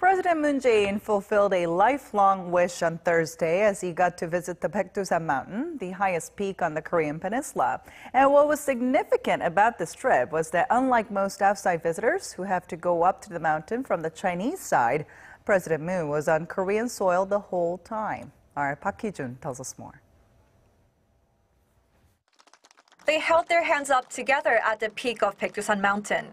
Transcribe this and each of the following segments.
President Moon Jae-in fulfilled a lifelong wish on Thursday as he got to visit the Baekdusan Mountain, the highest peak on the Korean Peninsula. And what was significant about this trip was that unlike most outside visitors who have to go up to the mountain from the Chinese side, President Moon was on Korean soil the whole time. Our Hee-jun tells us more. They held their hands up together at the peak of Baekdusan Mountain.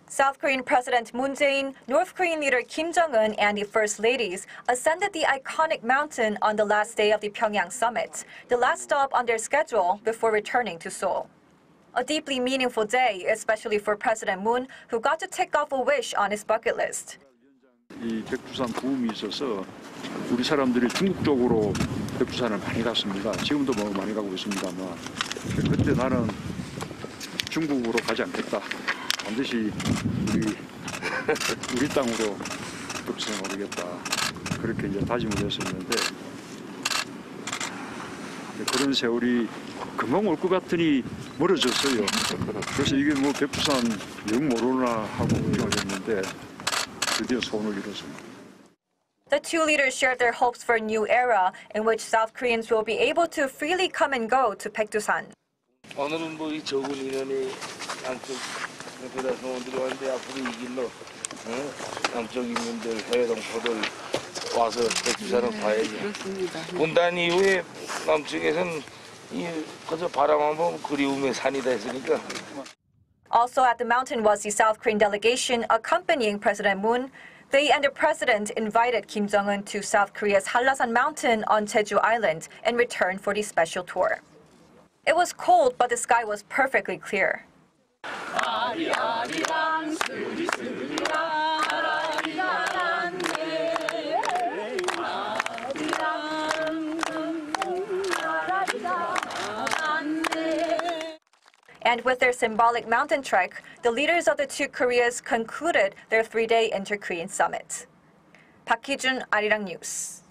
South Korean President Moon Jae-in, North Korean leader Kim Jong-un, and the First Ladies ascended the iconic mountain on the last day of the Pyeongyang Summit, the last stop on their schedule before returning to Seoul. A deeply meaningful day, especially for President Moon, who got to tick off a wish on his bucket list. 이 백두산 부음이 있어서 우리 사람들이 중국 쪽으로 백두산을 많이 갔습니다. 지금도 뭐 많이 가고 있습니다만 그때 나는 중국으로 가지 않겠다. 반드시 우리 땅으로 백두산을 오르겠다. 그렇게 이제 다짐을 했었는데 그런 세월이 금방 올 것 같으니 멀어졌어요. 그래서 이게 뭐 백두산 영 모르나 하고 걱정을 했는데 드디어 소원을 이뤘습니다. The two leaders shared their hopes for a new era in which South Koreans will be able to freely come and go to Baekdusan. 오늘은 뭐 이 적은 인원이 양쪽 배달성원들이 왔는데 앞으로 이 길로 양쪽 인민들 해외 동포들 와서 백두산을 봐야지. 분단 이후에 남쪽에서는 그저 바라만 보면 그리움의 산이다 했으니까. Also at the mountain was the South Korean delegation accompanying President Moon. They and the president invited Kim Jong-un to South Korea's Hallasan Mountain on Jeju Island in return for the special tour. It was cold, but the sky was perfectly clear. 아리랑 And with their symbolic mountain trek, the leaders of the two Koreas concluded their three-day inter-Korean summit. Hee-jun, Arirang News.